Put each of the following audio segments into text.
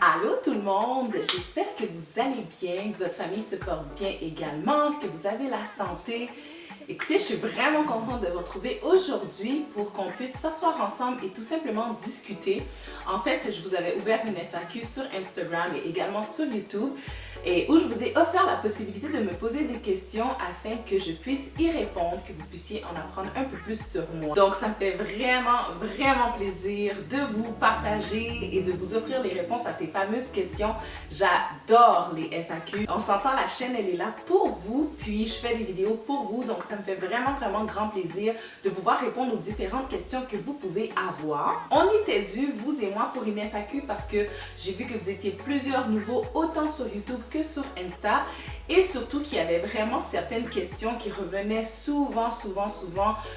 Allô tout le monde, j'espère que vous allez bien, que votre famille se porte bien également, que vous avez la santé. Écoutez, je suis vraiment contente de vous retrouver aujourd'hui pour qu'on puisse s'asseoir ensemble et tout simplement discuter. En fait, je vous avais ouvert une FAQ sur Instagram et également sur YouTube et où je vous ai offert la possibilité de me poser des questions afin que je puisse y répondre, que vous puissiez en apprendre un peu plus sur moi. Donc ça me fait vraiment plaisir de vous partager et de vous offrir les réponses à ces fameuses questions. J'adore les FAQ. On s'entend, la chaîne elle est là pour vous, puis je fais des vidéos pour vous, donc ça me fait vraiment grand plaisir de pouvoir répondre aux différentes questions que vous pouvez avoir. On était dû, vous et moi, pour une FAQ parce que j'ai vu que vous étiez plusieurs nouveaux, autant sur YouTube que sur Insta, et surtout qu'il y avait vraiment certaines questions qui revenaient souvent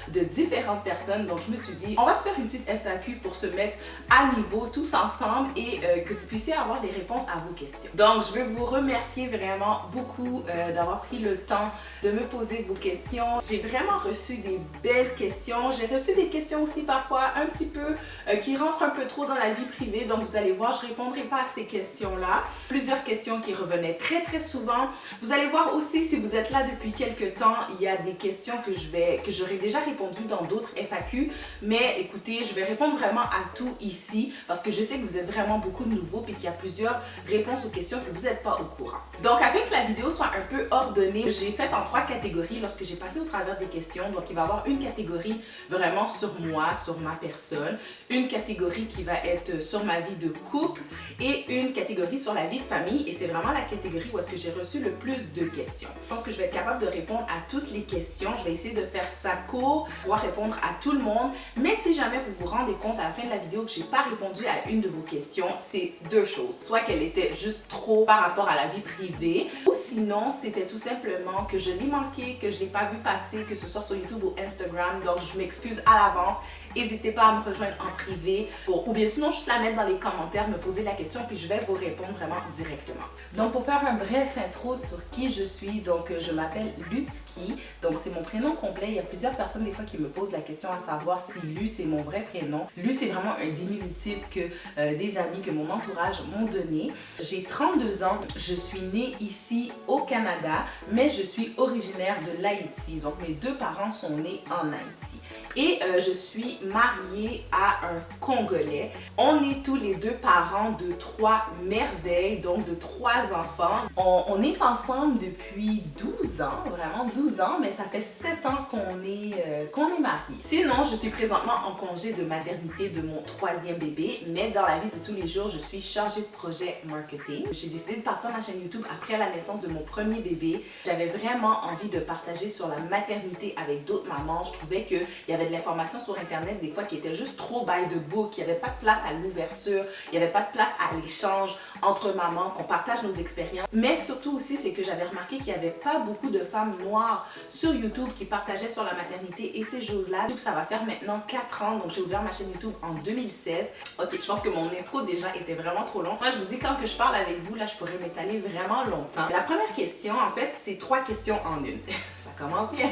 de différentes personnes. Donc je me suis dit, on va se faire une petite FAQ pour se mettre à niveau tous ensemble et que vous puissiez avoir des réponses à vos questions. Donc je veux vous remercier vraiment beaucoup d'avoir pris le temps de me poser vos questions. J'ai vraiment reçu des belles questions. J'ai reçu des questions aussi parfois un petit peu qui rentrent un peu trop dans la vie privée. Donc vous allez voir, je ne répondrai pas à ces questions-là. Plusieurs questions qui revenaient très souvent. Vous allez voir aussi, si vous êtes là depuis quelques temps, il y a des questions que j'aurais déjà répondu dans d'autres FAQ. Mais écoutez, je vais répondre vraiment à tout ici parce que je sais que vous êtes vraiment beaucoup de nouveaux et qu'il y a plusieurs réponses aux questions que vous n'êtes pas au courant. Donc afin que la vidéo soit un peu ordonnée, j'ai fait en 3 catégories lorsque j'ai passé au travers des questions. Donc il va y avoir une catégorie vraiment sur moi, sur ma personne, une catégorie qui va être sur ma vie de couple et une catégorie sur la vie de famille. Et c'est vraiment la catégorie où est-ce que j'ai reçu le plus de questions. Je pense que je vais être capable de répondre à toutes les questions. Je vais essayer de faire ça court, pour pouvoir répondre à tout le monde. Mais si jamais vous vous rendez compte à la fin de la vidéo que j'ai pas répondu à une de vos questions, c'est deux choses. Soit qu'elle était juste trop par rapport à la vie privée, ou sinon c'était tout simplement que je l'ai manqué, que je l'ai pas vu passer, que ce soit sur YouTube ou Instagram. Donc je m'excuse à l'avance. N'hésitez pas à me rejoindre en privé ou bien sinon juste la mettre dans les commentaires, me poser la question puis je vais vous répondre vraiment directement. Donc pour faire un bref intro sur qui je suis, donc je m'appelle Lutski, donc c'est mon prénom complet. Il y a plusieurs personnes des fois qui me posent la question à savoir si Lu c'est mon vrai prénom. Lu c'est vraiment un diminutif que des amis, que mon entourage m'ont donné. J'ai 32 ans, je suis née ici au Canada, mais je suis originaire de l'Haïti. Donc mes deux parents sont nés en Haïti. Et je suis mariée à un Congolais. On est tous les deux parents de 3 merveilles, donc de 3 enfants. On est ensemble depuis 12 ans, vraiment 12 ans, mais ça fait 7 ans qu'on est mariés. Sinon, je suis présentement en congé de maternité de mon 3e bébé, mais dans la vie de tous les jours, je suis chargée de projet marketing. J'ai décidé de partir ma chaîne YouTube après la naissance de mon premier bébé. J'avais vraiment envie de partager sur la maternité avec d'autres mamans. Je trouvais qu'il y avait de l'information sur Internet des fois qui était juste trop by the book, il n'y avait pas de place à l'ouverture, il n'y avait pas de place à l'échange entre mamans, qu'on partage nos expériences. Mais surtout aussi, c'est que j'avais remarqué qu'il n'y avait pas beaucoup de femmes noires sur YouTube qui partageaient sur la maternité et ces choses-là. Ça va faire maintenant 4 ans, donc j'ai ouvert ma chaîne YouTube en 2016. Ok, je pense que mon intro déjà était vraiment trop long. Moi, je vous dis, quand que je parle avec vous, là, je pourrais m'étaler vraiment longtemps. La première question, en fait, c'est 3 questions en une. Ça commence bien.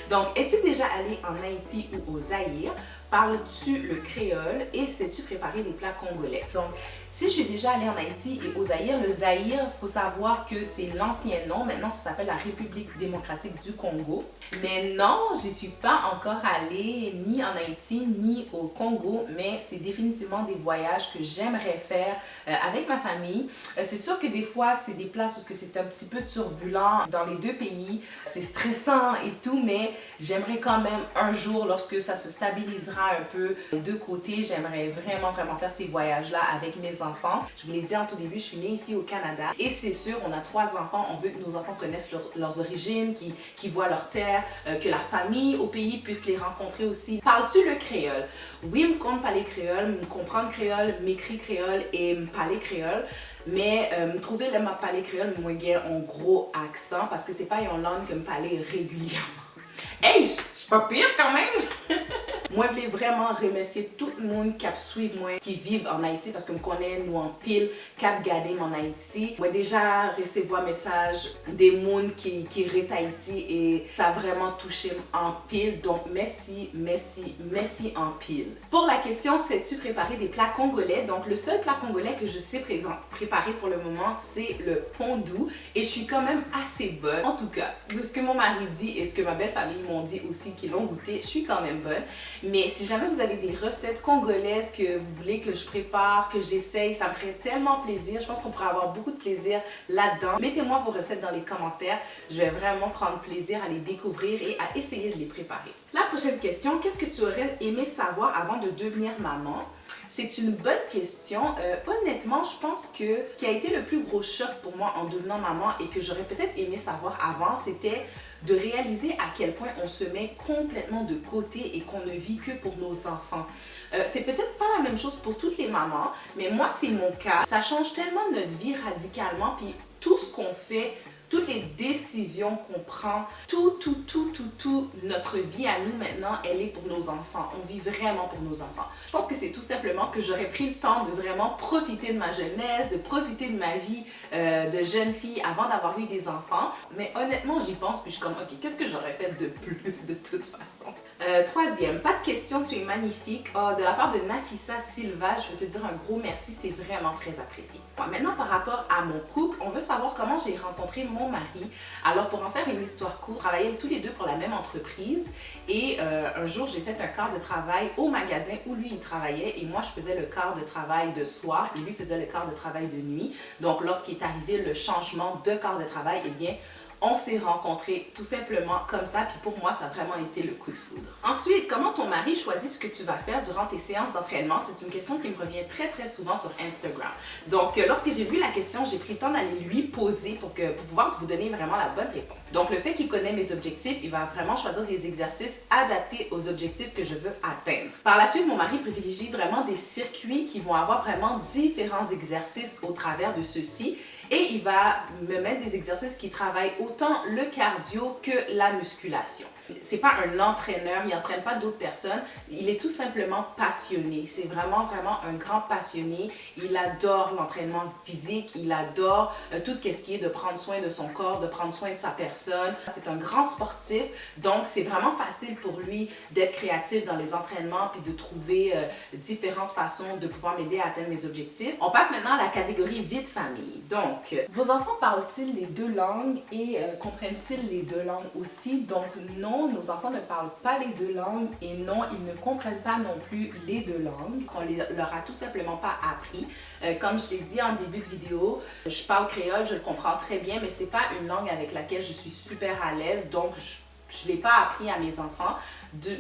Donc, es-tu déjà allé en Haïti ou au Zaïre? Parles-tu le créole et sais-tu préparer des plats congolais? Donc, si je suis déjà allée en Haïti et au Zaïre, le Zaïre, il faut savoir que c'est l'ancien nom. Maintenant, ça s'appelle la République démocratique du Congo. Mais non, j'y suis pas encore allée ni en Haïti ni au Congo, mais c'est définitivement des voyages que j'aimerais faire avec ma famille. C'est sûr que des fois, c'est des places où c'est un petit peu turbulent dans les deux pays. C'est stressant et tout, mais j'aimerais quand même un jour, lorsque ça se stabilisera un peu des deux côtés, j'aimerais vraiment faire ces voyages-là avec mes enfants. Je vous l'ai dit en tout début, je suis née ici au Canada et c'est sûr, on a 3 enfants, on veut que nos enfants connaissent leurs origines, qu'ils voient leur terre, que la famille au pays puisse les rencontrer aussi. Parles-tu le créole? Oui, me compte parler créole, me comprendre créole, m'écrit créole et me parler créole. Mais me trouver le parler créole, moi j'ai un gros accent parce que c'est pas une langue que me parler régulièrement. Hey, je suis pas pire quand même! Moi, je voulais vraiment remercier tout le monde qui a suivi moi, qui vivent en Haïti, parce que je connais nous en pile, cap gardé en Haïti. Moi, déjà, recevoir un message des gens qui restent Haïti et ça a vraiment touché en pile. Donc, merci, merci, merci en pile. Pour la question, sais-tu préparer des plats congolais? Donc, le seul plat congolais que je sais préparer pour le moment, c'est le pondou. Et je suis quand même assez bonne. En tout cas, de ce que mon mari dit et ce que ma belle famille m'ont dit aussi, qui l'ont goûté, je suis quand même bonne. Mais si jamais vous avez des recettes congolaises que vous voulez que je prépare, que j'essaye, ça me ferait tellement plaisir. Je pense qu'on pourrait avoir beaucoup de plaisir là-dedans. Mettez-moi vos recettes dans les commentaires. Je vais vraiment prendre plaisir à les découvrir et à essayer de les préparer. La prochaine question, qu'est-ce que tu aurais aimé savoir avant de devenir maman? C'est une bonne question. Honnêtement, je pense que ce qui a été le plus gros choc pour moi en devenant maman et que j'aurais peut-être aimé savoir avant, c'était de réaliser à quel point on se met complètement de côté et qu'on ne vit que pour nos enfants. C'est peut-être pas la même chose pour toutes les mamans, mais moi, c'est mon cas. Ça change tellement notre vie radicalement, puis tout ce qu'on fait, toutes les décisions qu'on prend, toute notre vie à nous maintenant, elle est pour nos enfants. On vit vraiment pour nos enfants. Je pense que c'est tout simplement que j'aurais pris le temps de vraiment profiter de ma jeunesse, de profiter de ma vie de jeune fille avant d'avoir eu des enfants. Mais honnêtement, j'y pense puis je suis comme, ok, qu'est-ce que j'aurais fait de plus de toute façon? Troisième, pas de question, tu es magnifique. Oh, de la part de Nafissa Silva, je veux te dire un gros merci, c'est vraiment très apprécié. Bon, maintenant, par rapport à mon couple, on veut savoir comment j'ai rencontré mon mari. Alors, pour en faire une histoire courte, on travaillait tous les deux pour la même entreprise et un jour, j'ai fait un quart de travail au magasin où lui, il travaillait et moi, je faisais le quart de travail de soir et lui faisait le quart de travail de nuit. Donc, lorsqu'il est arrivé le changement de quart de travail, eh bien, on s'est rencontrés tout simplement comme ça, puis pour moi, ça a vraiment été le coup de foudre. Ensuite, comment ton mari choisit ce que tu vas faire durant tes séances d'entraînement? C'est une question qui me revient très souvent sur Instagram. Donc, lorsque j'ai vu la question, j'ai pris le temps d'aller lui poser pour pouvoir vous donner vraiment la bonne réponse. Donc, le fait qu'il connaît mes objectifs, il va vraiment choisir des exercices adaptés aux objectifs que je veux atteindre. Par la suite, mon mari privilégie vraiment des circuits qui vont avoir vraiment différents exercices au travers de ceux-ci. Et il va me mettre des exercices qui travaillent autant le cardio que la musculation. C'est pas un entraîneur, il n'entraîne pas d'autres personnes. Il est tout simplement passionné. C'est vraiment un grand passionné. Il adore l'entraînement physique. Il adore tout ce qui est de prendre soin de son corps, de prendre soin de sa personne. C'est un grand sportif. Donc, c'est vraiment facile pour lui d'être créatif dans les entraînements puis de trouver différentes façons de pouvoir m'aider à atteindre mes objectifs. On passe maintenant à la catégorie vie de famille. Donc, vos enfants parlent-ils les deux langues et comprennent-ils les deux langues aussi? Donc, non, nos enfants ne parlent pas les deux langues et non, ils ne comprennent pas non plus les deux langues. On leur a tout simplement pas appris. Comme je l'ai dit en début de vidéo, je parle créole, je le comprends très bien, mais c'est pas une langue avec laquelle je suis super à l'aise, donc je ne l'ai pas appris à mes enfants.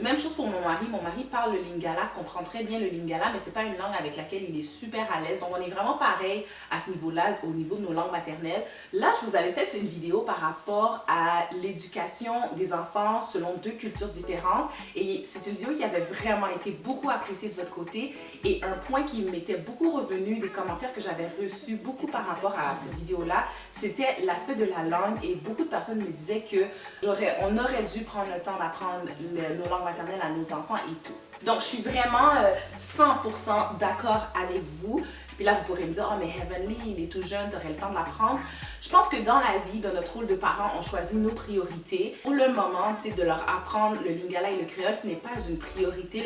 Même chose pour mon mari parle le lingala, comprend très bien le lingala, mais c'est pas une langue avec laquelle il est super à l'aise. Donc on est vraiment pareil à ce niveau-là, au niveau de nos langues maternelles. Là, je vous avais fait une vidéo par rapport à l'éducation des enfants selon deux cultures différentes. Et c'est une vidéo qui avait vraiment été beaucoup appréciée de votre côté. Et un point qui m'était beaucoup revenu, des commentaires que j'avais reçus beaucoup par rapport à cette vidéo-là, c'était l'aspect de la langue. Et beaucoup de personnes me disaient que on aurait dû prendre le temps d'apprendre nos langues maternelles à nos enfants et tout. Donc, je suis vraiment 100% d'accord avec vous. Puis là, vous pourrez me dire, oh, mais Heavenly, il est tout jeune, tu aurais le temps de l'apprendre. Je pense que dans la vie, dans notre rôle de parents, on choisit nos priorités. Pour le moment, de leur apprendre le lingala et le créole, ce n'est pas une priorité.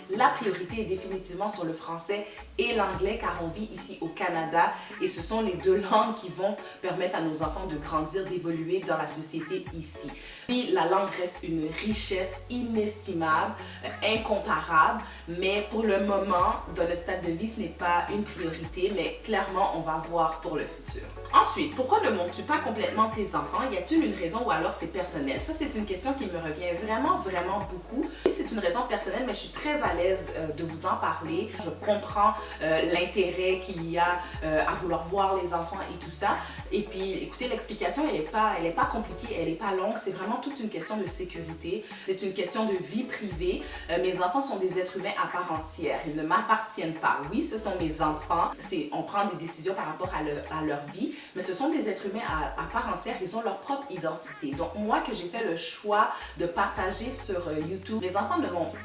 La priorité est définitivement sur le français et l'anglais, car on vit ici au Canada. Et ce sont les deux langues qui vont permettre à nos enfants de grandir, d'évoluer dans la société ici. Puis la langue reste une richesse inestimable, incomparable. Mais pour le moment, dans notre stade de vie, ce n'est pas une priorité, mais clairement, on va voir pour le futur. Ensuite, pourquoi ne montres-tu pas complètement tes enfants? Y a-t-il une raison ou alors c'est personnel? Ça, c'est une question qui me revient vraiment beaucoup. C'est une raison personnelle, mais je suis très à l'aise de vous en parler. Je comprends l'intérêt qu'il y a à vouloir voir les enfants et tout ça. Et puis, écoutez, l'explication, elle est pas compliquée, elle est pas longue. C'est vraiment toute une question de sécurité. C'est une question de vie privée. Mes mes enfants sont des êtres humains à part entière. Ils ne m'appartiennent pas. Oui, ce sont mes enfants. On prend des décisions par rapport à leur vie, mais ce sont des êtres humains à part entière. Ils ont leur propre identité. Donc, moi, que j'ai fait le choix de partager sur YouTube, mes enfants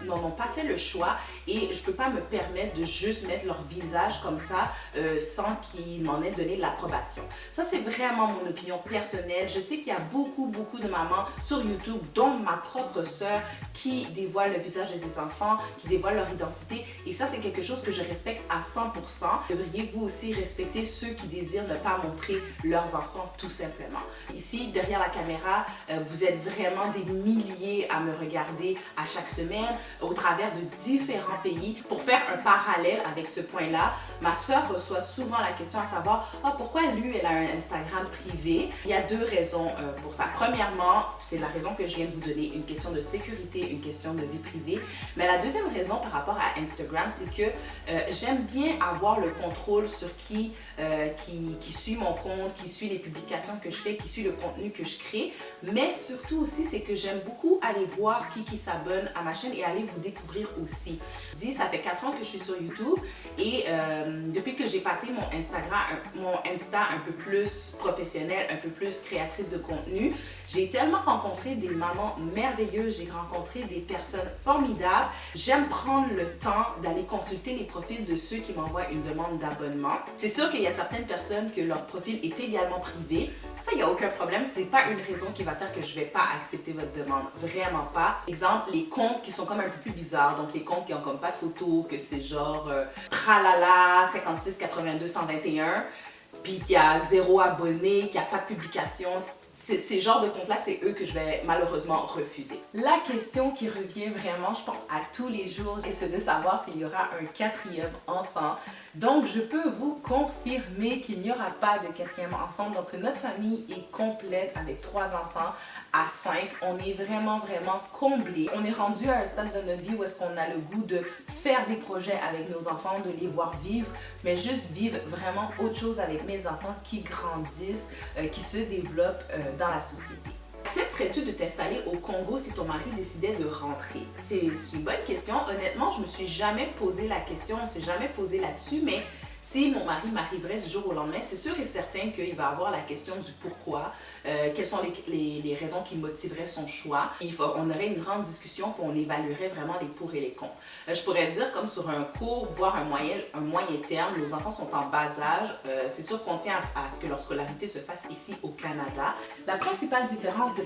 n'en ont pas fait le choix et je peux pas me permettre de juste mettre leur visage comme ça sans qu'ils m'en aient donné l'approbation. Ça, c'est vraiment mon opinion personnelle. Je sais qu'il y a beaucoup de mamans sur YouTube, dont ma propre sœur, qui dévoilent le visage de ses enfants, qui dévoilent leur identité. Et ça, c'est quelque chose que je respecte à 100%. Devriez vous aussi respecter ceux qui désirent ne pas montrer leurs enfants, tout simplement. Ici, derrière la caméra, vous êtes vraiment des milliers à me regarder à chaque semaine au travers de différents pays. Pour faire un parallèle avec ce point-là, ma sœur reçoit souvent la question à savoir « Ah, pourquoi lui, elle a un Instagram privé? » Il y a deux raisons pour ça. Premièrement, c'est la raison que je viens de vous donner, une question de sécurité, une question de vie privée. Mais la deuxième raison par rapport à Instagram, c'est que j'aime bien avoir le contrôle sur qui suit mon compte, qui suit les publications que je fais, qui suit le contenu que je crée. Mais surtout aussi, c'est que j'aime beaucoup aller voir qui s'abonne à ma chaîne et aller vous découvrir aussi. Ça fait 4 ans que je suis sur YouTube et depuis que j'ai passé mon Insta un peu plus professionnel, un peu plus créatrice de contenu, j'ai tellement rencontré des mamans merveilleuses, j'ai rencontré des personnes formidables. J'aime prendre le temps d'aller consulter les profils de ceux qui m'envoient une demande d'abonnement. C'est sûr qu'il y a certaines personnes que leur profil est également privé. Ça, il n'y a aucun problème. C'est pas une raison qui va faire que je vais pas accepter votre demande. Vraiment pas. Exemple, les comptes qui sont comme un peu plus bizarres. Donc, les comptes qui ont comme pas de photos, que c'est genre tralala 56 82 121, puis qu'il y a 0 abonné, qu'il n'y a pas de publication. Ces genres de comptes-là, c'est eux que je vais malheureusement refuser. La question qui revient vraiment, je pense, à tous les jours, c'est de savoir s'il y aura un 4e enfant. Donc, je peux vous confirmer qu'il n'y aura pas de 4e enfant. Donc, notre famille est complète avec 3 enfants à 5. On est vraiment comblés. On est rendu à un stade de notre vie où est-ce qu'on a le goût de faire des projets avec nos enfants, de les voir vivre, mais juste vivre vraiment autre chose avec mes enfants qui grandissent, qui se développent dans la société. Accepterais-tu de t'installer au Congo si ton mari décidait de rentrer? C'est une bonne question. Honnêtement, je me suis jamais posé la question, on s'est jamais posé là-dessus, mais si mon mari m'arriverait du jour au lendemain, c'est sûr et certain qu'il va avoir la question du pourquoi, quelles sont les raisons qui motiveraient son choix. On aurait une grande discussion puis on évaluerait vraiment les pour et les contre. Je pourrais dire comme sur un court, voire un moyen terme, nos enfants sont en bas âge. C'est sûr qu'on tient à ce que leur scolarité se fasse ici au Canada. La principale différence de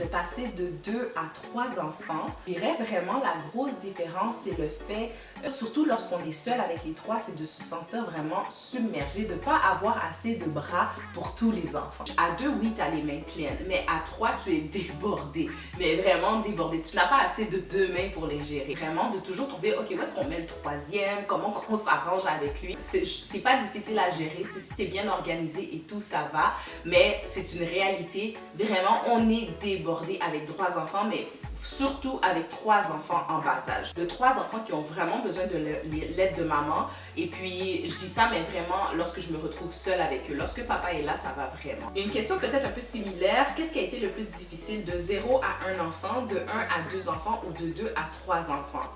passer de 2 à 3 enfants, je dirais vraiment la grosse différence, c'est le fait, surtout lorsqu'on est seul avec les 3, c'est de se sentir vraiment submergé, de ne pas avoir assez de bras pour tous les enfants. À 2, oui, tu as les mains pleines, mais à 3, tu es débordé, mais vraiment débordé. Tu n'as pas assez de 2 mains pour les gérer. Vraiment, de toujours trouver, ok, où est-ce qu'on met le 3e, comment on s'arrange avec lui. C'est pas difficile à gérer, si tu es bien organisé et tout, ça va, mais c'est une réalité. Vraiment, on est débordé avec 3 enfants, mais surtout avec 3 enfants en bas âge. De 3 enfants qui ont vraiment besoin de l'aide de maman. Et puis, je dis ça, mais vraiment, lorsque je me retrouve seule avec eux. Lorsque papa est là, ça va vraiment. Une question peut-être un peu similaire. Qu'est-ce qui a été le plus difficile de 0 à 1 enfant, de 1 à 2 enfants ou de 2 à 3 enfants?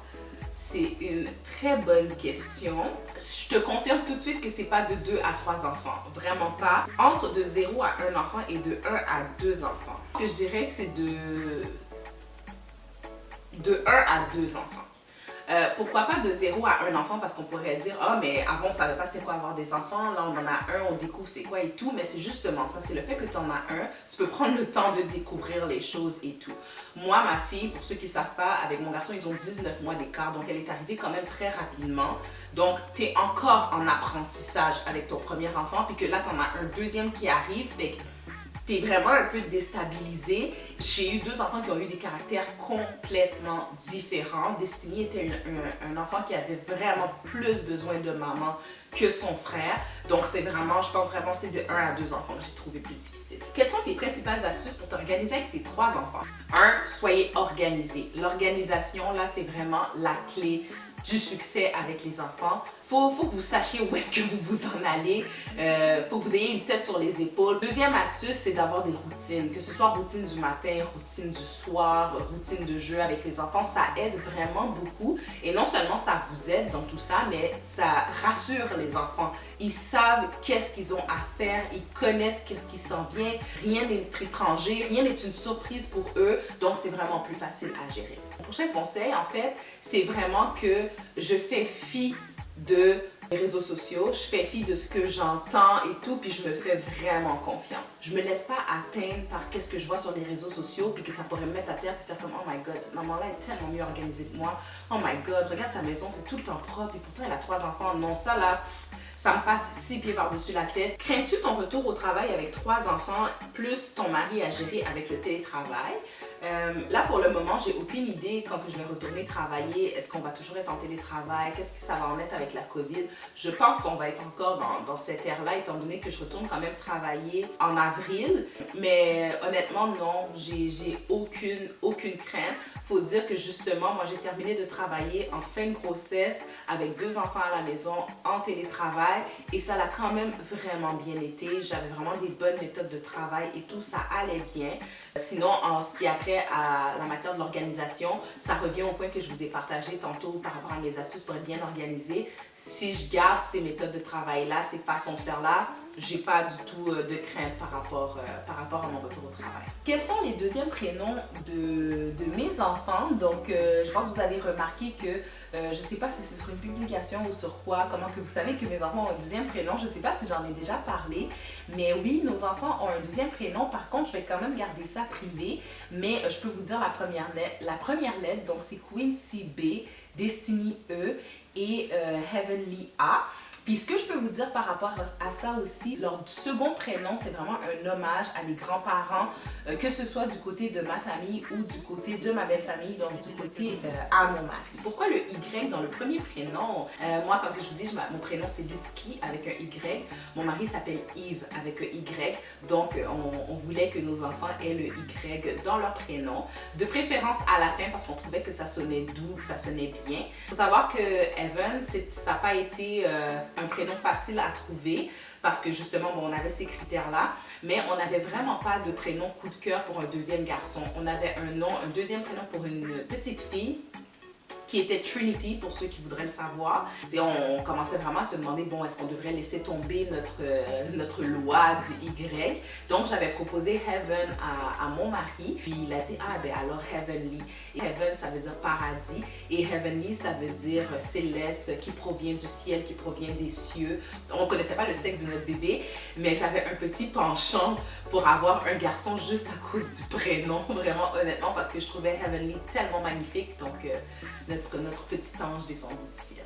C'est une très bonne question. Je te confirme tout de suite que c'est pas de 2 à 3 enfants. Vraiment pas. Entre de 0 à 1 enfant et de 1 à 2 enfants. Je dirais que c'est de 1 à 2 enfants. Pourquoi pas de 0 à 1 enfant? Parce qu'on pourrait dire, ah, mais avant, on savait pas c'était quoi avoir des enfants. Là, on en a un, on découvre c'est quoi et tout. Mais c'est justement ça, c'est le fait que tu en as un, tu peux prendre le temps de découvrir les choses et tout. Moi, ma fille, pour ceux qui ne savent pas, avec mon garçon, ils ont 19 mois d'écart. Donc, elle est arrivée quand même très rapidement. Donc, tu es encore en apprentissage avec ton premier enfant. Puis que là, tu en as un deuxième qui arrive. Fait que t'es vraiment un peu déstabilisé. J'ai eu 2 enfants qui ont eu des caractères complètement différents. Destiny était un enfant qui avait vraiment plus besoin de maman que son frère. Donc c'est vraiment, je pense vraiment c'est de 1 à 2 enfants que j'ai trouvé plus difficile. Quelles sont tes principales astuces pour t'organiser avec tes 3 enfants? 1. Soyez organisés. L'organisation, là, c'est vraiment la clé du succès avec les enfants. Faut que vous sachiez où est-ce que vous vous en allez. Faut que vous ayez une tête sur les épaules. Deuxième astuce, c'est d'avoir des routines. Que ce soit routine du matin, routine du soir, routine de jeu avec les enfants, ça aide vraiment beaucoup. Et non seulement ça vous aide dans tout ça, mais ça rassure les enfants. Ils savent qu'est-ce qu'ils ont à faire, ils connaissent qu'est-ce qui s'en vient. Rien n'est étranger, rien n'est une surprise pour eux, donc c'est vraiment plus facile à gérer. Mon prochain conseil, en fait, c'est vraiment que je fais fi de les réseaux sociaux, je fais fi de ce que j'entends et tout, puis je me fais vraiment confiance. Je me laisse pas atteindre par qu'est-ce que je vois sur les réseaux sociaux, puis que ça pourrait me mettre à terre et faire comme « Oh my God, cette maman-là est tellement mieux organisée que moi. Oh my God, regarde sa maison, c'est tout le temps propre, et pourtant elle a 3 enfants. Non, ça là... » Ça me passe 6 pieds par-dessus la tête. Crains-tu ton retour au travail avec 3 enfants, plus ton mari à gérer avec le télétravail? Là, pour le moment, j'ai aucune idée quand que je vais retourner travailler. Est-ce qu'on va toujours être en télétravail? Qu'est-ce que ça va en être avec la COVID? Je pense qu'on va être encore dans cette ère-là, étant donné que je retourne quand même travailler en avril. Mais honnêtement, non, j'ai aucune crainte. Faut dire que justement, moi, j'ai terminé de travailler en fin de grossesse avec 2 enfants à la maison en télétravail. Et ça l'a quand même vraiment bien été. J'avais vraiment des bonnes méthodes de travail et tout, ça allait bien. Sinon, en ce qui a trait à la matière de l'organisation, ça revient au point que je vous ai partagé tantôt par rapport à mes astuces pour être bien organisée. Si je garde ces méthodes de travail-là, ces façons de faire-là, j'ai pas du tout de crainte par rapport à mon retour au travail. Quels sont les deuxièmes prénoms de mes enfants? Donc, je pense que vous avez remarqué que, je sais pas si c'est sur une publication ou sur quoi, comment que vous savez que mes enfants ont un deuxième prénom. Je sais pas si j'en ai déjà parlé, mais oui, nos enfants ont un deuxième prénom. Par contre, je vais quand même garder ça privé, mais je peux vous dire la première lettre, donc c'est Quincy B, Destiny E et Heavenly A. Puis ce que je peux vous dire par rapport à ça aussi, leur second prénom, c'est vraiment un hommage à mes grands-parents, que ce soit du côté de ma famille ou du côté de ma belle-famille, donc du côté à mon mari. Pourquoi le Y dans le premier prénom? Moi, quand je vous dis, mon prénom c'est Lutski avec un Y. Mon mari s'appelle Yves avec un Y. Donc, on voulait que nos enfants aient le Y dans leur prénom. De préférence à la fin parce qu'on trouvait que ça sonnait doux, que ça sonnait bien. Il faut savoir que Evan, ça n'a pas été un prénom facile à trouver parce que justement, bon, on avait ces critères-là, mais on n'avait vraiment pas de prénom coup de cœur pour un deuxième garçon. On avait un deuxième prénom pour une petite fille qui était Trinity, pour ceux qui voudraient le savoir. Et on commençait vraiment à se demander, bon, est-ce qu'on devrait laisser tomber notre loi du Y? Donc, j'avais proposé Heaven à mon mari, puis il a dit, ah ben alors Heavenly. Et Heaven, ça veut dire paradis, et Heavenly, ça veut dire céleste, qui provient du ciel, qui provient des cieux. On ne connaissait pas le sexe de notre bébé, mais j'avais un petit penchant pour avoir un garçon juste à cause du prénom, vraiment honnêtement, parce que je trouvais Heavenly tellement magnifique, donc notre petit ange descendu du ciel.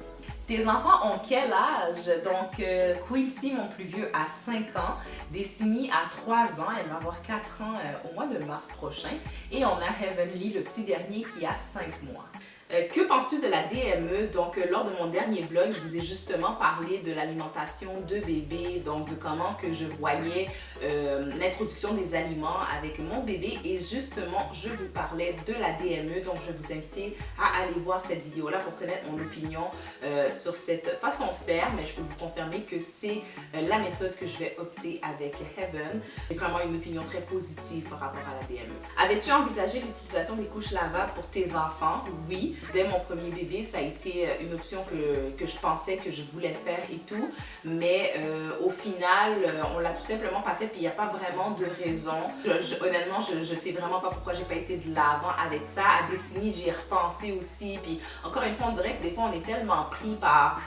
Tes enfants ont quel âge? Donc, Quincy, mon plus vieux, a 5 ans. Destiny a 3 ans. Elle va avoir 4 ans au mois de mars prochain. Et on a Heavenly, le petit dernier, qui a 5 mois. Que penses-tu de la DME? Donc, lors de mon dernier vlog, je vous ai justement parlé de l'alimentation de bébé, donc de comment que je voyais l'introduction des aliments avec mon bébé. Et justement, je vous parlais de la DME, donc je vais vous inviter à aller voir cette vidéo-là pour connaître mon opinion sur cette façon de faire. Mais je peux vous confirmer que c'est la méthode que je vais opter avec Heaven. J'ai vraiment une opinion très positive par rapport à la DME. Avais-tu envisagé l'utilisation des couches lavables pour tes enfants? Oui. Dès mon premier bébé, ça a été une option que je pensais que je voulais faire et tout, mais au final, on l'a tout simplement pas fait, puis il n'y a pas vraiment de raison. Honnêtement, je sais vraiment pas pourquoi j'ai pas été de l'avant avec ça. À Destiny, j'y ai repensé aussi, puis encore une fois, on dirait que des fois, on est tellement pris par...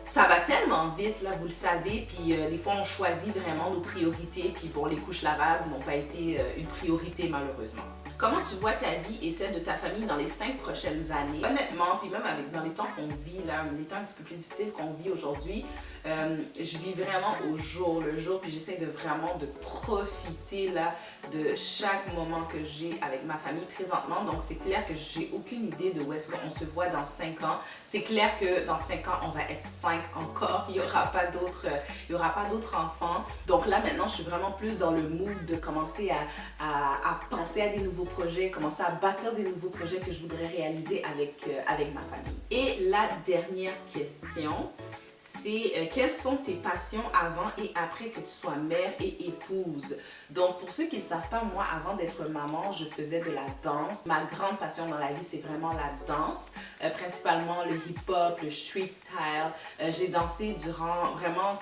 Ça va tellement vite, là, vous le savez, puis des fois, on choisit vraiment nos priorités, puis bon, les couches lavables n'ont pas été une priorité, malheureusement. Comment tu vois ta vie et celle de ta famille dans les 5 prochaines années? Honnêtement, puis même dans les temps qu'on vit, là, les temps un petit peu plus difficiles qu'on vit aujourd'hui, Je vis vraiment au jour le jour, puis j'essaie de vraiment de profiter là de chaque moment que j'ai avec ma famille présentement. Donc c'est clair que j'ai aucune idée de où est-ce qu'on se voit dans 5 ans. C'est clair que dans 5 ans, on va être 5 encore. Il n'y aura pas d'autres enfants. Donc là maintenant, je suis vraiment plus dans le mood de commencer à penser à des nouveaux projets, commencer à bâtir des nouveaux projets que je voudrais réaliser avec ma famille. Et la dernière question, c'est quelles sont tes passions avant et après que tu sois mère et épouse? Donc pour ceux qui ne savent pas, moi avant d'être maman, je faisais de la danse. Ma grande passion dans la vie, c'est vraiment la danse, principalement le hip-hop, le street style. J'ai dansé durant vraiment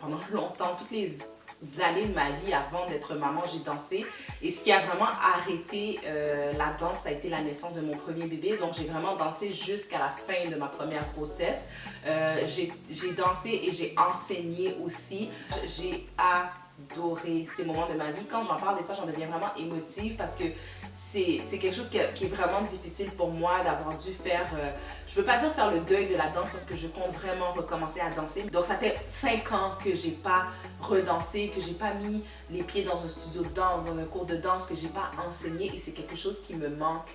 pendant longtemps, toutes les années de ma vie avant d'être maman, j'ai dansé. Et ce qui a vraiment arrêté la danse, ça a été la naissance de mon premier bébé. Donc j'ai vraiment dansé jusqu'à la fin de ma première grossesse. J'ai dansé et j'ai enseigné aussi. J'ai adoré ces moments de ma vie. Quand j'en parle, des fois, j'en deviens vraiment émotive parce que c'est quelque chose qui est vraiment difficile pour moi d'avoir dû faire, je veux pas dire faire le deuil de la danse parce que je compte vraiment recommencer à danser. Donc ça fait 5 ans que j'ai pas redansé, que j'ai pas mis les pieds dans un studio de danse, dans un cours de danse, que j'ai pas enseigné et c'est quelque chose qui me manque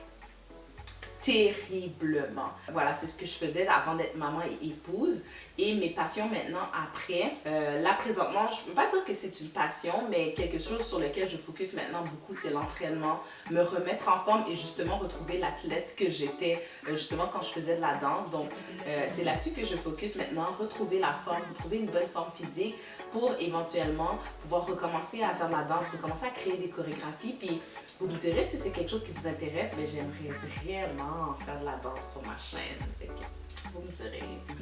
terriblement. Voilà, c'est ce que je faisais avant d'être maman et épouse. Et mes passions maintenant après, là présentement, je ne peux pas dire que c'est une passion, mais quelque chose sur lequel je focus maintenant beaucoup, c'est l'entraînement, me remettre en forme et justement retrouver l'athlète que j'étais justement quand je faisais de la danse. Donc, c'est là-dessus que je focus maintenant, retrouver la forme, retrouver une bonne forme physique pour éventuellement pouvoir recommencer à faire de la danse, recommencer à créer des chorégraphies. Puis, vous me direz si c'est quelque chose qui vous intéresse, mais j'aimerais vraiment faire de la danse sur ma chaîne. Fait que, vous me direz.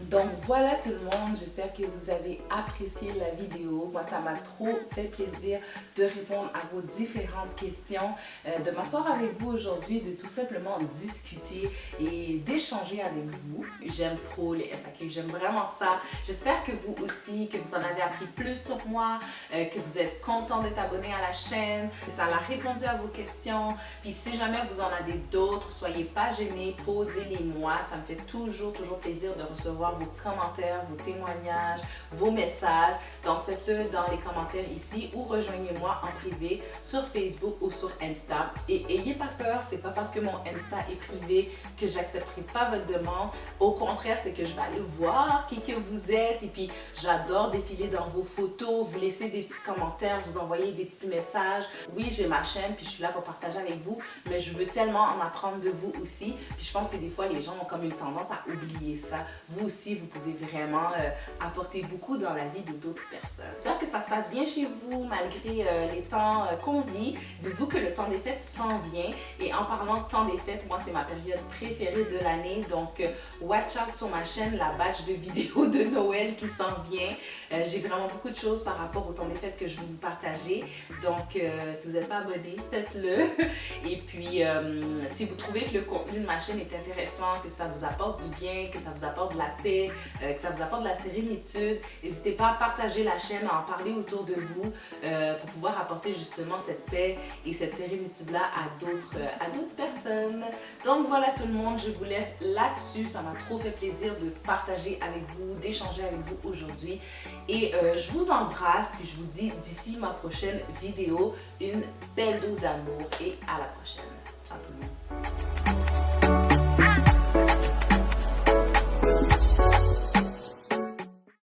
Donc voilà tout le monde, j'espère que vous avez apprécié la vidéo. Moi, ça m'a trop fait plaisir de répondre à vos différentes questions, de m'asseoir avec vous aujourd'hui, de tout simplement discuter et d'échanger avec vous. J'aime trop les FAQ, j'aime vraiment ça. J'espère que vous aussi, que vous en avez appris plus sur moi, que vous êtes content d'être abonné à la chaîne, que ça a répondu à vos questions. Puis si jamais vous en avez d'autres, soyez pas gênés, posez-les-moi. Ça me fait toujours plaisir de recevoir vos commentaires, vos témoignages, vos messages. Donc faites-le dans les commentaires ici ou rejoignez-moi en privé sur Facebook ou sur Insta. Et ayez pas peur, c'est pas parce que mon Insta est privé que j'accepterai pas votre demande. Au contraire, c'est que je vais aller voir qui que vous êtes et puis j'adore défiler dans vos photos, vous laisser des petits commentaires, vous envoyer des petits messages. Oui, j'ai ma chaîne puis je suis là pour partager avec vous, mais je veux tellement en apprendre de vous aussi. Puis je pense que des fois, les gens ont comme une tendance à oublier ça. Vous aussi, vous pouvez vraiment apporter beaucoup dans la vie de d'autres personnes. J'espère que ça se passe bien chez vous malgré les temps qu'on vit. Dites-vous que le temps des fêtes s'en vient. Et en parlant de temps des fêtes, moi, c'est ma période préférée de l'année. Donc, watch out sur ma chaîne, la batch de vidéos de Noël qui s'en vient. J'ai vraiment beaucoup de choses par rapport au temps des fêtes que je veux vous partager. Donc, si vous n'êtes pas abonné, faites-le. Et puis, si vous trouvez que le contenu de ma chaîne est intéressant, que ça vous apporte du bien, que ça vous apporte de la paix, que ça vous apporte de la sérénitude, n'hésitez pas à partager la chaîne, à en parler autour de vous pour pouvoir apporter justement cette paix et cette sérénitude-là à d'autres personnes. Donc voilà tout le monde, je vous laisse là-dessus. Ça m'a trop fait plaisir de partager avec vous, d'échanger avec vous aujourd'hui. Et je vous embrasse, puis je vous dis d'ici ma prochaine vidéo, une belle dose d'amour et à la prochaine. Ciao tout le monde.